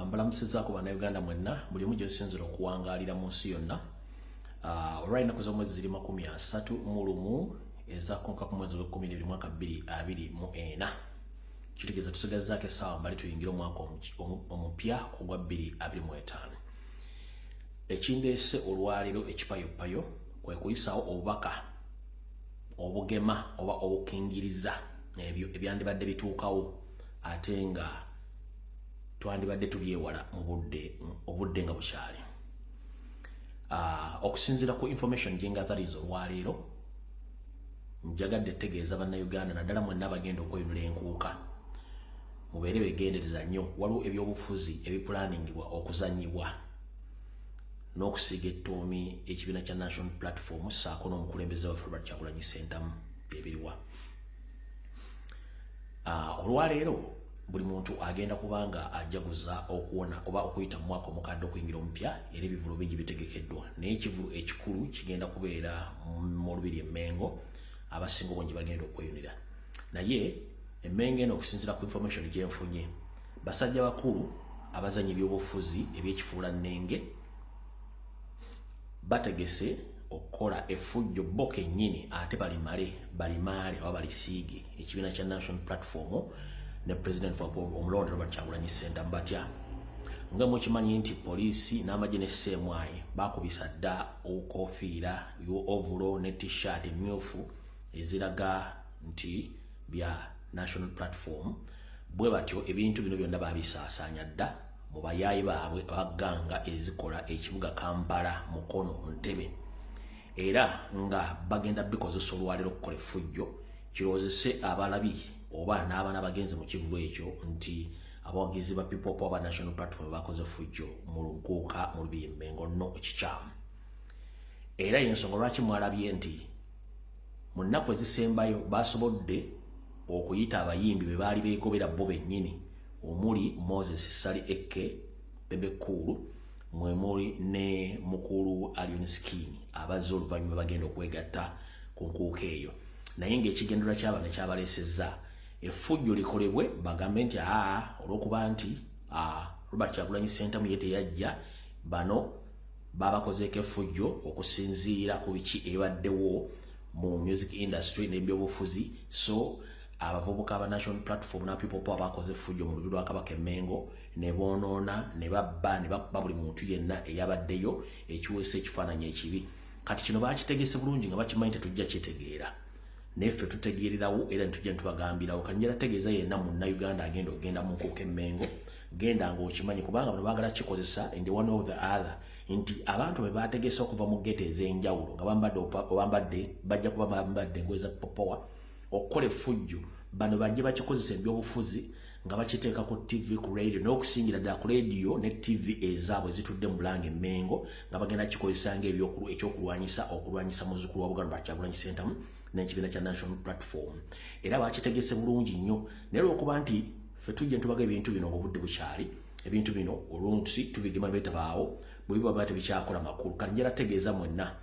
mbalamusizaako bannayuganda mwenna buli omu gy'osinzira okuwangaalira mu nsi yonna. Olwali ennaku z'omwezi ziri 31 ezaakonka ku mwezi gw'Ekkumi mwaka 2024. Kitegeeza tusigazzaako essaawa mbali tuyingira omwaka omupya ogwa 2025. Ekindeese olwaleero ekipayopayo kwe kuyisaawo obubaka obugema oba obukingiriza ebyo ebyandibadde bituukawo ate nga twandibadde tubyewala mu obudde nga bukyali. Okusinziira ku information gye ngathaliza olwaleero, njagadde tegeeza bannayuganda naddala mwenna abagenda okweyunula enkuuka mubeere begendereza nnyo. Waliwo ebyobufuzi ebiplaningibwa okuzanyibwa n'okusiiga ettoomi ekibiina kya National Platform ssaako n'omukulembeze waffe Robert Kyagulanyi Ssentamu ebiriwa. Olwaleero buli muntu agenda kubanga ajaguza okuwona oba okuyita mu mwaka omukadde okuyingira omupya era ebivulu bingi bitegekeddwa, naye ekivulu ekikulu kigenda kubeera mu Lubiri e Mengo. Abasinga obungi bagenda okweyunira, naye Emmengo eno okusinziira ku information gye nfunye, basajja bakulu abazanyi ebyobufuzi ebyekifuulannenge bategese okukola effujjo bo kennyini ate balimaale oba balisiige ekibiina kya National Platform ne President omulonde Robert Kyagulanyi Ssentamu batya. Nga mukimanyi nti poliisi n'amagye ne CMI bakubisa dda obukofiira ovulo ne t-shirt emmyufu eziraga nti bya National Platform. Bwe batyo ebintu bino byonna babisaasaanya dda mu bayaayi baabwe abagganga ezikola ekibuga Kampala, Mukono, Ntebe, era nga bagenda bikozesa olwaleero okukola effujjo kiroozese abalabi oba n'abaana bagenzi mu kivulu ekyo nti abawagizi ba People Power National Platform bakoze effujjo mu nkuuka mu Lubiri e Mengo nno ekikyamu. Era y'ensonga lwaki mwalabye nti mu nnaku ezisembayo basobodde okuyita abayimbi be baali beegobera bo bennyini omuli Moses Sali Eke, Bebe Cool, mwe muli ne mukulu Allion Skin abazze oluvannyuma bagenda okwegatta ku nkuuka eyo. Naye ng'ekigendera ky'abaana kyabaleesezza effujjo likolebwe bagambe nti olw'okuba nti Robert Kyagulanyi Ssentamu ye teyajja, bano babakozeeko effujjo okusinziira ku biki ebaddewo mu music industry n'ebyobufuzi. So abavubuka aba National Platform na People Power bakoze effujjo mu lubiri lwa Kabaka e Mengo ne boonoona ne babba ne bakuba buli muntu yenna eyabaddeyo ekiweesa ekifaananyi ekibi. Kati kino bakitegese bulungi nga bakimanyi tetujja kyetegeera, neffe tutegeererawo era netujja ntubagambirawo. Kanjera tegeeza yenna munnayuganda agenda okugenda mu nkuuka e Mengo, genda ng'okimanyi kubanga bano baagala kikozesa in the one of the other nti abantu bwe bategese okuva mu gete ez'enjawulo nga bambadde bajja kuba bambadde engoye za People Power okukola effujjo, bano bajje bakikozesa ebyobufuzi nga bakiteeka ku TV, ku radio, n'okusingira ddala ku radio ne TV ezaabwe zitudde mu Bulange e Mengo nga bagenda kikozesa ekyokulwanyisa muzzukulu wa Buganda Kyagulanyi Ssentamu n'ekibiina kya National Platform. Era bakitegese bulungi nnyo, naye olw'okuba nti ffe tujja ntubaga ebintu bino ng'obudde bukyali, ebintu bino olunsi tubigema betabaawo bwe biba tebikyakola makulu. Kanjera tegeeza mwenna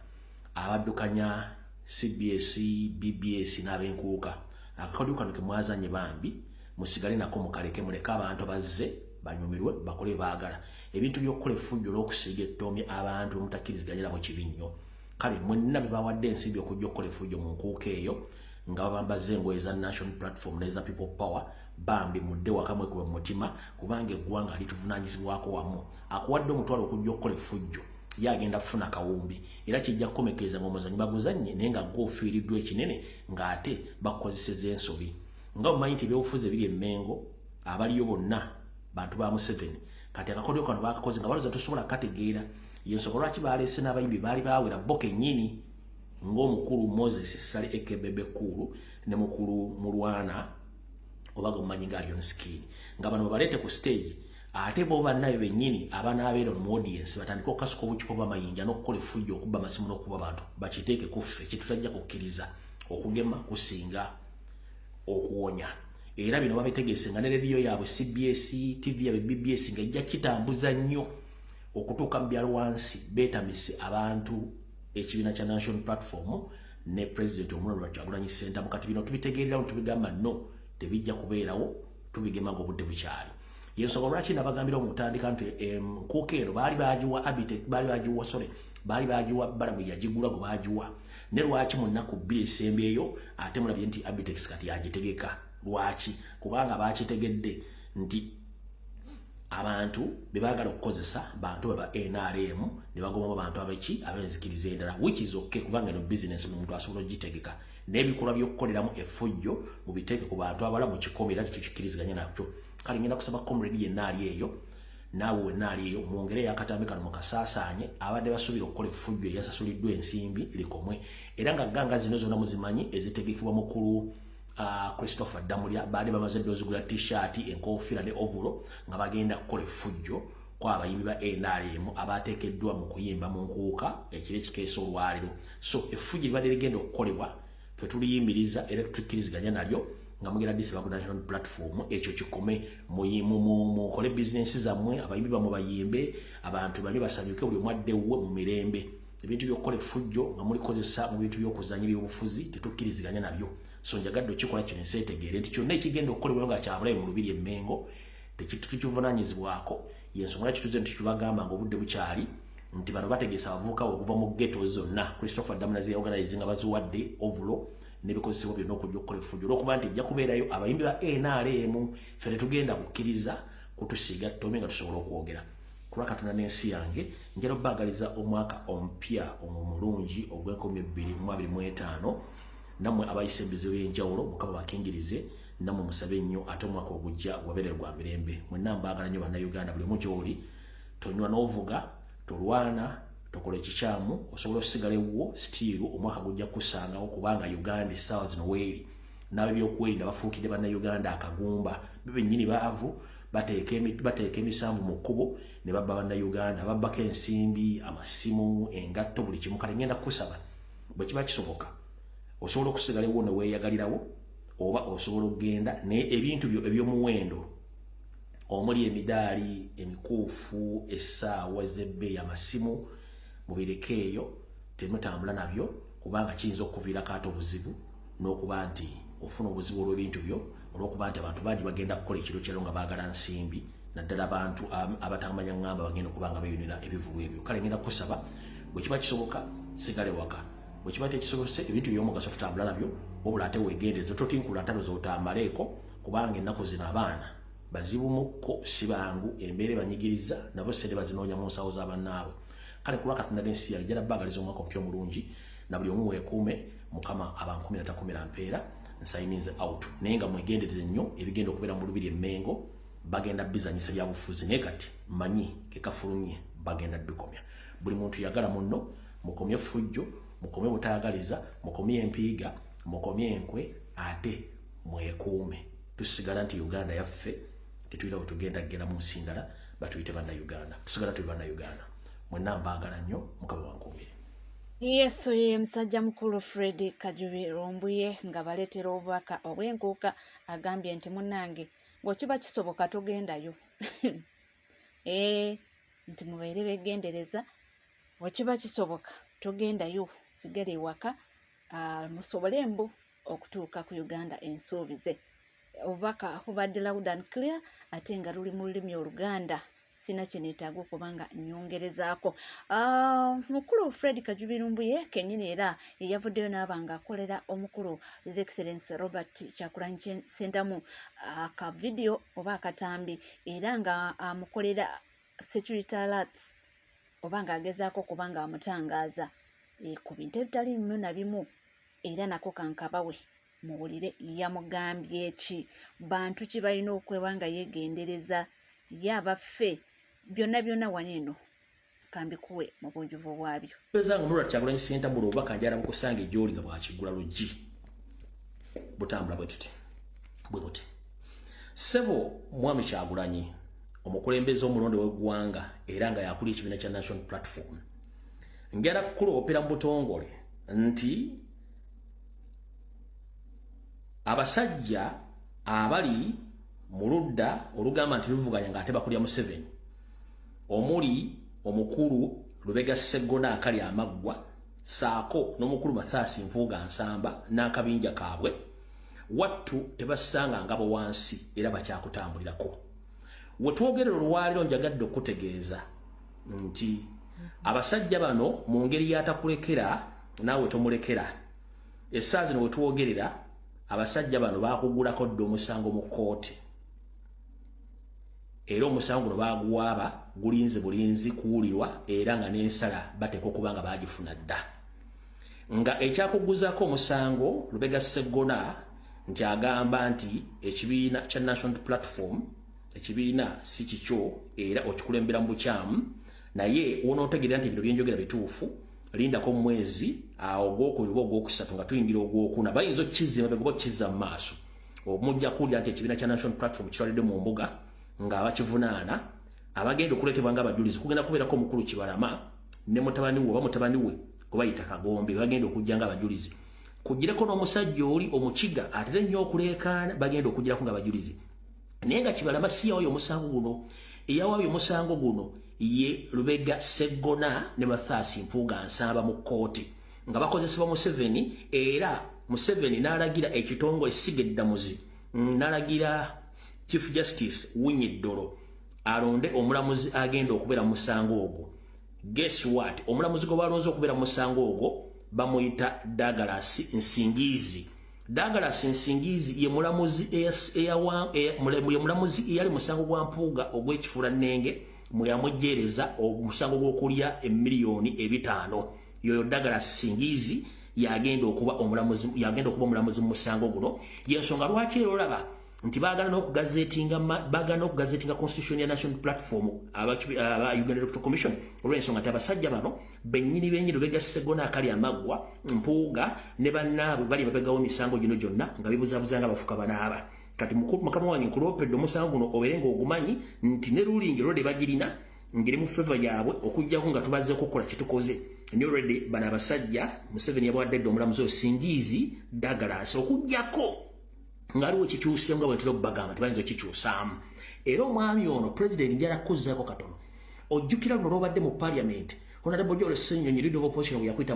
abaddukanya CBS, BBS n'abenkuuka, akakodyo kano ke mwazanye bambi musigale nako mukaleke, muleke abantu bazze banyumirwe bakole baagala. Ebintu by'okukola effujjo n'okusiiga ettoomi abantu mutakkiriziganyira mu kibi nnyo. Kale mwenna be bawadde ensimbi okujja okukola effujjo mu nkuuka eyo nga bambazze engoye za National Platform n'eza People Power, bambi mudde waka mwekuba mu mutima kubanga eggwanga lituvunaanyizibwako wamu. Akuwadde omutwalo okujja okukola effujjo yagenda kufuna kawumbi era kijja kukomekeza ng'omuzanyi baguzannye naye nga gw'ofiiriddwa ekinene ng'ate bakukozeseza ensobi. Nga mumanyi nti ebyobufuzi ebiri e Mengo abaliyo bonna bantu ba Museveni, kati akakodyo kano bakakoze nga balowooza tosobola kategeera. Y'ensonga lwaki baleese n'abayimbi baali baawera bo kennyini ng'omukulu Moses Sali Eke, Bebe Cool ne mukulu Mulwana oba gumumanyi nga Allion Skin, nga bano babaleete ku stage ate bo bannayo bennyini abanaabeera mu audience batandika okukasuka obukiko bw'amayinja n'okukola effujjo okubba amasimu n'okuba abantu bakiteeke ku ffe kyetutajja kukkiriza okugema kusinga okuwonya. Era bino babitegese nga ne rediyo yaabwe CBS, TV yaabwe BBS nga ejja kitambuza nnyo okutuuka mu byalo wansi beetamise abantu ekibiina kya National Platform ne President omulonde Kyagulanyi Ssentamu. Kati bino tubitegeererawo tubigamba no tebijja kubeerawo, tubigema ng'obudde bukyali. yensonga lwaki nabagambira omutandika nti nkuuka eno baali bagiwa Abitec baali bagiwa sole baali bagiwa Balamu yagigula go bagiwa ne lwaki mu nnaku 2 esembyeyo ate mulabye nti Abitex kati yagitegeka lwaki kubanga bakitegedde nti abantu bebagala okukozesa bantu baba NRM ne bagoma abantu abaki abenzikiriza endala which is okay kubanga no business omuntu asobola ogitegeka n'ebikolwa by'okukoleramu effujjo mu biteeke ku bantu abala mu kikomera kikikiriziganya nakyo kale ngenda kusaba comrade yenna ali eyo naawe wenna ali eyo mwongere yakatambi kano mukasaasaanye abadde basuubira okukola effujjo eryasasuliddwa ensimbi likomwe era nga ganga zino zonna muzimanyi ezitegekebwa mukulu Christopher Damulya baade bamaze dozigula t-shirt enkofiira ne ovulo nga bagenda kukola effujjo kwa abayimbi ba NRM abateekeddwa mu kuyimba mu nkuuka ekire kikeesa olwaliro so effujjo libadde ligenda okukolebwa fe tuliyimiriza era tukiriziganya nalyo nga mugenda disiba ku national platform ekyo kikome mukole business zammwe abayimbi bamwe bayimbe abantu bali basanyuke buli mwaddewo mu mirembe ebintu by'okukola effujjo nga mulikozesa mu bintu by'okuzanya by'obufuzi tetukkiriziganya nabyo so njagadde okikola kino enseetegeere nti kyonna ekigenda okukolebwa nga kyabulabe mu lubiri emmengo tekitukivunaanyizibwako yensonga lwaki tuze nti tubagamba ng'obudde bukyali nti bano bategeesa abavubuka okuva mu ghetto zonna Christopher Damulya organizing nga baziwadde ovulo n'ebikozesebwa byonna okujja okukola effujjo olw'okuba nti ejja kubeerayo abayimbi ba NRM ffe tetugenda kukkiriza kutusiiga ttome nga tusobola okwogera kulwa Katonda n'ensi yange njala obbagaliza omwaka omupya omulungi ogw'2025 nammwe abayise ebizibu by'enjawulo Mukama bakingirize nammwe musabe nnyo ate omwaka ogujja wabeere gwa mirembe mwenna mbaagala nnyo bannayuganda buli omu gy'oli tonywa n'ovuga tolwana tokola ekikyamu osobola okusigala ewuwo stiiru omwaka gujja kusangawo kubanga Uganda essaawa zino weeri n'ab'ebyokwerinda bafuukidde bannayuganda akagumba be bennyini baavu bateeka emisanvu mu kkubo ne babba bannayuganda babbako ensimbi amasimu engatto buli kimu kale ngenda kusaba bwe kiba kisoboka osobola okusigala ewuwo ne weeyagalirawo oba osobola okugenda ebintu byo eby'omuwendo omuli emidaali emikuufu essaawa ez'ebbeeyi amasimu mubireke eyo temutambula nabyo kubanga kiyinza okuviirako ate obuzibu n'okuba nti ofuna obuzibu olw'ebintu byo olw'okuba nti abantu bangi bagenda kukola ekiro kyero nga baagala nsimbi naddala abantu abatamanya ngamba bagenda okuba nga beeyonera ebivulu ebyo kale ngenda kusaba bwe kiba kisoboka sigale waka bwe kiba tekisobose ebintu by'omugaso tutambula nabyo wabula ate weegendereza totinkula ntalo z'otambaleeko kubanga ennaku zino abaana bazibu mukko si bangu embeera banyigiriza nabo sede bazinoonya mu nsawo z'abannaabwe kale kulwa Katonda n'ensi yange njala bbagaliza omwaka omupya omulungi na buli omu weekuume Mukama abankumira takumira mpeera nsayinize out naye nga mwegendereze nnyo ebigenda okubeera mu lubiri emmengo bagenda bizanyisa bya bufuzi naye kati manyi kekafulumye bagenda bikomya buli muntu yagala munno mukomye effujjo mukomye butayagaliza mukomye empiiga mukomye enkwe ate mwekuume tusigala nti Uganda yaffe tetuyita bwe tugenda kgenda mu nsi ndala batuyite bannayuganda tusigala tuli bannayuganda mwenna mbaagala nnyo Mukama wankuumire Yesu ye musajja mukulu Fred Kajubi Rombuye nga baleetera obubaka obw'enkuuka agambye nti munnange bw'kiba kisoboka togendayo nti mubeere beegendereza bw'kiba kisoboka togendayo sigala ewaka musobole mbu okutuuka ku Uganda ensuubize obubaka bubadde loud and clear ate nga luli mu lulimi Oluganda sina kyeneetaaga okubanga nnyongerezaako mukulu Fred Kajubi Rombuye kennyini era yavuddeyo n'abanga akolera omukulu His Excellency Robert Kyagulanyi Ssentamu akavidiyo oba akatambi era nga amukolera security alerts oba ng'agezaako okuba nga amutangaaza ku bintu ebitali bimu na bimu era nako kankabawe muwulire yamugambye ki bantu ki balina okwewa nga yeegendereza yabaffe byonna byonna waneeno kambikuwe mu bunjuvu bwabyo ezanga Robert Kyagulanyi Ssentamu obubaka njala bukusanga egy'oli nga bwakigula luggi butambula bwe tuti bwe buti ssebo mwami Kyagulanyi omukulembeze omulonde w'eggwanga era nga yakulira ekibiina kya National Platform ngera kukuloopera mu butongole nti abasajja abali mu ludda olugamba nti luvuganya ng'ate bakulya Museveni omuli omukulu Lubega Sseggona akali amaggwa saako n'omukulu Mathias Nvuuga Nsamba n'akabinja kaabwe wattu tebasanga ngabo wansi era bakyakutambulirako wetwogerera olwaliro njagadde okutegeeza nti abasajja bano mu ngeri yatakulekera naawe tomulekera essaazi zino wetwogerera abasajja bano bakugulako dde omusango mu kooti era omusango guno baguwaaba gulinze bulinzi kuwulirwa era nga n'ensala bateeka okuba nga bagifuna dda nga ekyakuguzako omusango Lubega Sseggona nti agamba nti ekibiina kya National Platform ekibiina si kikyo era okikulembera mu bukyamu naye wonootegerera nti ebino byenjogera bituufu lindako mu mwezi ogwokubiri oba ogwokusatu nga tuyingira ogwokuna bayinza okkizza emabega oba okkizza mu maaso omujja kuwulira nti ekibiina kya National Platform kitwalidde mu mbuga nga abakivunaana abagenda okuleetebwa ng'abajulizi kugenda kubeerako omukulu Kibalama ne mutabani we oba mutabani we gwe bayita Kagombe bagenda okujja ng'abajulizi kugireko n'omusajja oli omukiga atera nnyo okuleekaana bagenda okugirako ng'abajulizi naye nga Kibalama si yawayo omusango guno eyawayo omusango guno ye Lubega Sseggona ne Mathias Mpuuga Nsamba mu kkooti nga bakozesebwa Museveni era Museveni n'alagira ekitongole Siga Eddamuzi n'alagira Chief Justice Winyiddolo alonde omulamuzi agenda okubeera mu musango ogwo. Guess what? Omulamuzi gwe balonze okubeera mu musango ogwo bamuyita Douglas Nsingizi. Douglas Nsingizi ye mulamuzi eyali musango gwa Mpuuga ogw'ekifula nnenge mwe yamujjeereza omusango gw'okulya emiliyoni 5. Yoyo Douglas Nsingizi yagenda okuba omulamuzi mu musango guno. Yensonga lwaki era olaba nti bagana n'okugazetinga constitution ya National Platform aba Uganda Electoral Commission olw'ensonga nti abasajja bano bennyini Lubega Sseggona akali amaggwa Mpuuga ne bannaabwe bali babegawo emisango gino gyonna nga bibuzaabuza nga bafuka banaaba kati mukama wange nkuloopedde omusango guno obeere ng'ogumanyi nti ne rulingi olwedde bagirina ngeri mu favor yaabwe okujjako nga tubazeeko okukola kitukoze ne olwedde bano abasajja Museveni yabawadde dde omulamuzi Osingizi Douglas okujjako ngaliwo kikyuse nga bwetera okubagamba tibayinza okikyusaamu era omwami ono president njala kuzzaako katono ojjukira luno lwobadde mu parliament Honorable Joel Ssenyonyi leader of opposition bweyakwita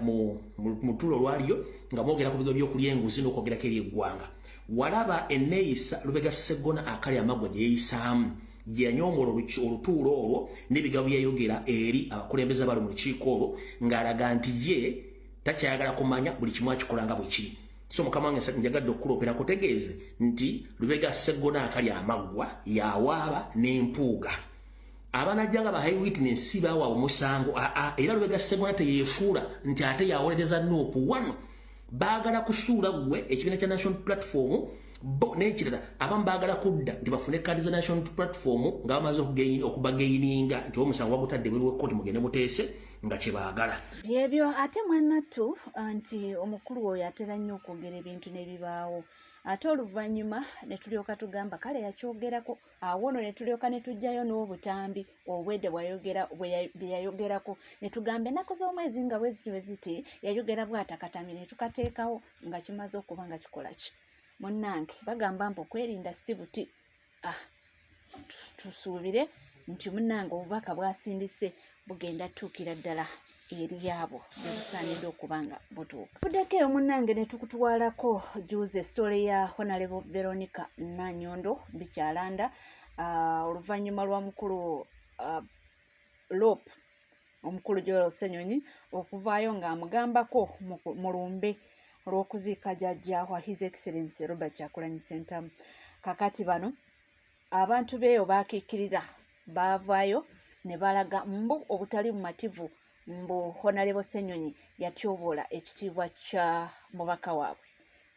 mu tulo lwaliyo nga mwogera ku bigo by'okulya enguzi n'okwogerako eri eggwanga walaba enneeyisa Lubega Sseggona akali amaggwa gye yeeyisaamu gye yanyoomola olutuulo olwo n'ebigambo byeyayogera eri abakulembeze abali mu lukiiko olwo ng'alaga nti ye takyayagala kumanya buli kimu akikola nga bwe kiri. So mukama wange njagadde okuloopera kutegeeze nti Lubega Sseggona akali amaggwa yawaaba n'Empuuga abanajjanga ba high witness bawa omusango era Lubega Sseggona teyeefuula nti ate yawolereza Nuupu wano baagala kusuula gwe ekibiina kya National Platform bo n'ekirala abamu baagala kudda nti bafune kaadi za National Platform nga bamaze okubageininga nti omusango bagutadde bweru w'ekkooti mugende muteese nga kye baagala. Byebyo ate mwannattu nti omukulu oyo atera nnyo okwogera ebintu n'ebibaawo ate oluvannyuma ne tulyoka tugamba kale yakyogerako awo no ne tulyoka ne tujjayo n'obutambi obwedde bweyayogerako ne tugamba ennaku z'omwezi nga weziti yayogera bw'atakatamye ne tukateekawo nga kimaze okuba nga kikola ki munnange bagamba mbu okwerinda si buti tusuubire nti munnange obubaka bwasindise bugenda tuukira ddala eri yaabo bwebusaanidde okuba nga butuuka. Tuddeko eyo munnange ne tukutwalako juuze story ya Honorable Veronica Nanyondo Bikyalanda oluvannyuma lwa mukulu Lope omukulu Joel Ssenyonyi okuvaayo ng'amugambako mu lumbe olw'okuziika jjajja wa His Excellency Robert Kyagulanyi Ssentamu. Kakati bano abantu beeyo baakiikirira baavaayo ne balaga mbu obutali bumativu mbu Honorable Ssenyonyi yatyoboola ekitiibwa kya mubaka waabwe.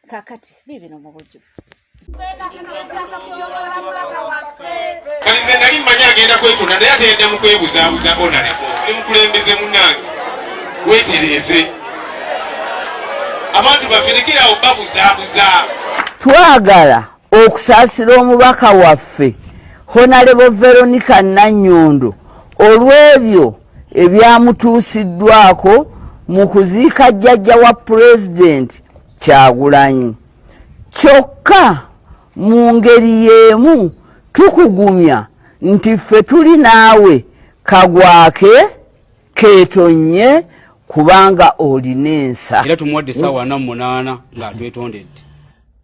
Kakati biibino mu bujjuvu. Kalize nali mmanyi agenda kwetunda naye atayadde mu kwebuzaabuza Honorable ne mukulembeze munnange weetereeze abantu bafinikirawo babuzaabuza. Twagala okusaasira omubaka waffe Honorable Veronica Nanyondo olw'ebyo ebyamutuusiddwako mu kuziika jjajja wa Pulezidenti Kyagulanyi. Kyokka mu ngeri y'emu tukugumya nti ffe tuli naawe kagwake keetonye kubanga olina ensa. Era tumuwadde essaawa 48 ng'atwetondedde.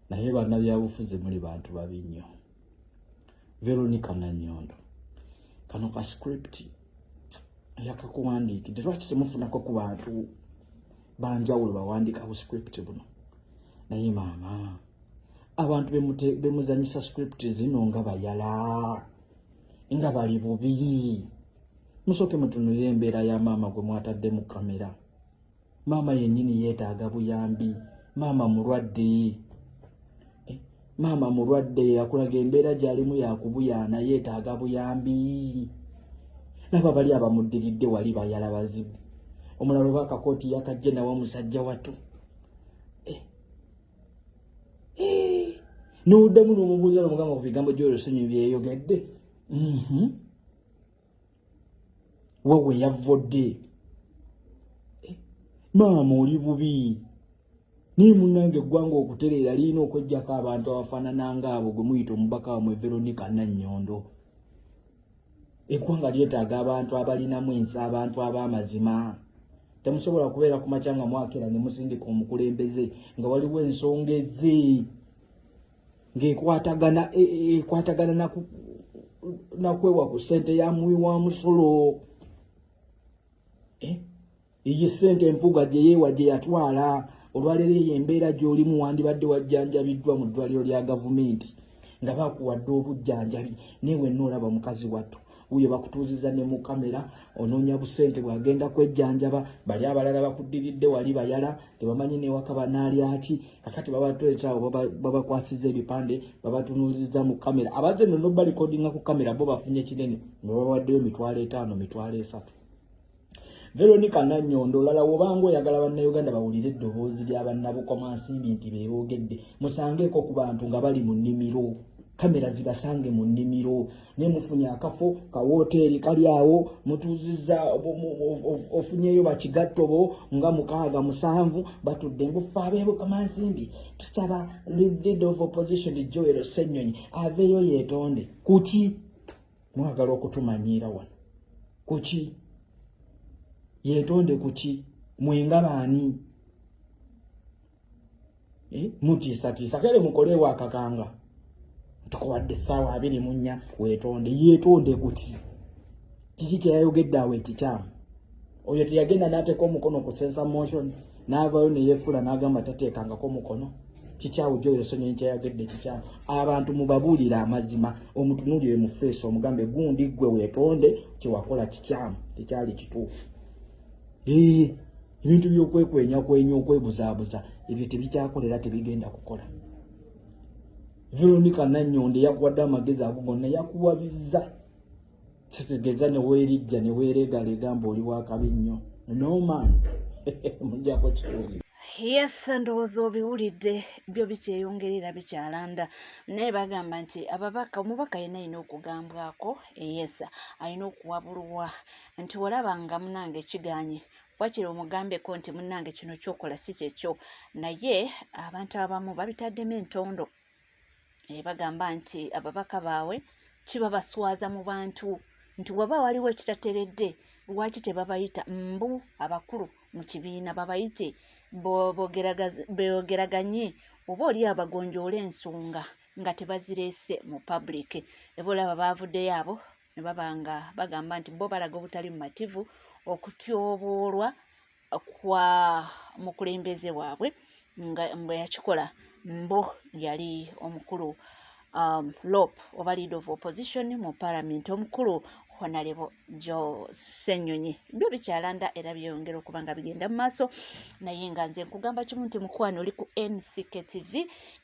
Naye bannabyabufuzi muli bantu babi nnyo. Veronica Nanyondo kano ka script yakakuwandiikidde lwaki temufunako ku bantu banjawulo bawandiika ku script buno naye maama abantu bemuzanyisa script zino nga bayala nga bali bubi musooke mutunulire embeera ya maama gwe mwatadde mu kamera maama yennyini yeetaaga buyambi maama mulwadde maama mulwadde akulaga embeera gy'alimu yakubuyaana yeetaaga buyambi laba bali abamuddiridde wali bayala bazibu omulala oba akakooti yakajje nawe omusajja watu n'oddemu n'omubuuza n'omugamba ku bigambo gy'olusenyu byeyogedde wawe yavodde maama oli bubi naye munnange eggwanga okutereera lirina okweggyako abantu abafaanana ng'abo gwe muyita omubaka wamwe Veronica Nanyondo. Eggwanga lyetaaga abantu abalinamu ensi, abantu ab'amazima. Temusobola kubeera ku makya nga mwakera ne musindika omukulembeze nga waliwo ensonga ezze ng'ekwatagana nakwewa ku ssente ya muwi wa musolo. Iyi ssente empuga gye yeewa gye yatwala olwaleero eyo embeera gy'olimu wandibadde wajjanjabiddwa mu ddwaliro lya gavumenti nga bakuwadde obujjanjabi naye wenna olaba mukazi wattu uyo bakutuuziza ne mu kamera onoonya busente bwagenda kwejjanjaba bali abalala bakuddiridde wali bayala tebamanyi newaka banaalya ki kakati babatwetaawo babakwasiza ebipande babatunuulizza mu kamera abazze nno balikodinga ku kamera bo bafunye kinene nga babawaddeyo 5,000 3,000. Veronica Nanyondo olala wobanga oyagala bannayuganda bawulire eddoboozi ly'abannabukomansimbi nti beeboogedde musangeeko ku bantu nga bali mu nnimiro kamera zibasange mu nnimiro ne mufunye akafo ka woteeri kali awo mutuuzizza ofunyeyo bakigattobo nga 6-7 batudde mbufa abeebukomansimbi tusaba leader of opposition Joel Ssenyonyi aveeyo yeetonde kuki mwagala okutumanyiira wano kuki yeetonde kuki mwenga baani mutiisatiisa kale mukoleewo akakanga tukuwadde essaawa 24 weetonde yeetonde kuki kiki kyeyayogedde awo ekikyamu oyo teyagenda n'ateeka omukono ku sensa motion n'avaayo neyeefula n'agamba tateekangako mukono kikyawo Joel Ssenyonyi kyeyayogedde kikyamu abantu mubabuulire amazima omutunuulire mu feesi omugambe gundi gwe weetonde kyewakola kikyamu tekyali kituufu. Ebintu by'okwekwenya okwebuzaabuza ebyo tebikyakolera tebigenda kukola. Veronica Nanyondo yakuwadde amagezi ago gonna yakuwabizza kitegeeza ne weerijja ne weeregalega mba oli wakabi nnyo no man mujjako kiwuli. Yes, ndowooza obiwulidde byo bikyeyongerera bikyalanda naye bagamba nti omubaka yenna alina okugambwako yes alina okuwabulwa nti walaba nga munnange ekiganye wakiri omugambeko nti munnange kino kyokola si kyekyo naye abantu abamu babitaddemu entondo bagamba nti ababaka baabwe kiba baswaza mu bantu nti waba waliwo ekitateredde lwaki tebabayita mbu abakulu mu kibiina babayite bogeraganye oba oli abagonjoola ensonga nga tebazireese mu public ebolaba baavuddeyo abo ne babanga bagamba nti bo balaga obutali mumativu okutyoboolwa kwa mukulembeze waabwe nga mbwe yakikola mbo yali omukulu LOP oba leader of opposition mu parliament omukulu Honorable Joel Ssenyonyi. Byo bikyalanda era byongera okuba nga bigenda mu maaso naye nga nze nkugamba kimu nti mukwano oli ku NCK TV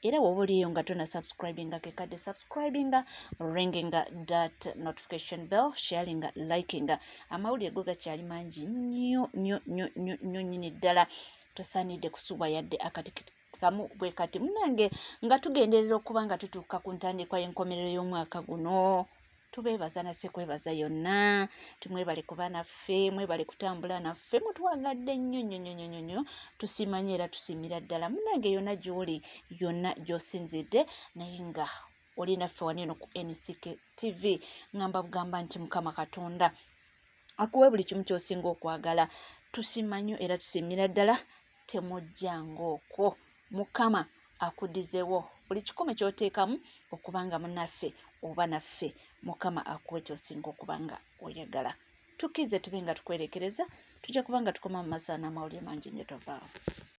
era woba oliyo nga tona subscribinga kekadde subscribinga ringinga that notification bell sharinga likinga amawulire go gakyali mangi nnyo nyini ddala tosaanidde kusuubwa yadde akatikiti kamu bwe kati munnange nga tugenderera okuba nga tutuuka ku ntandikwa y'enkomerero y'omwaka guno tubeebaza nase kwebaza yonna tumwebale kuba naffe mwebale kutambula naffe mutwagadde nnyo tusimanye era tusimira ddala munnange yonna gy'oli yonna gy'osinzidde naye nga oli naffe waneno ku NCK TV ngamba bugamba nti Mukama Katonda akuwe buli kimu ky'osinga okwagala tusimanyo era tusimira ddala temujjangaokwo Mukama akuddizeewo buli kikumi kyoteekamu okubanga munaffe oba naffe mukama akuwe kyosinga okubanga oyagala. Tukize tube nga tukwerekereza tujja kubanga tukoma mu masana amawulire mangi nnyo tovaawo.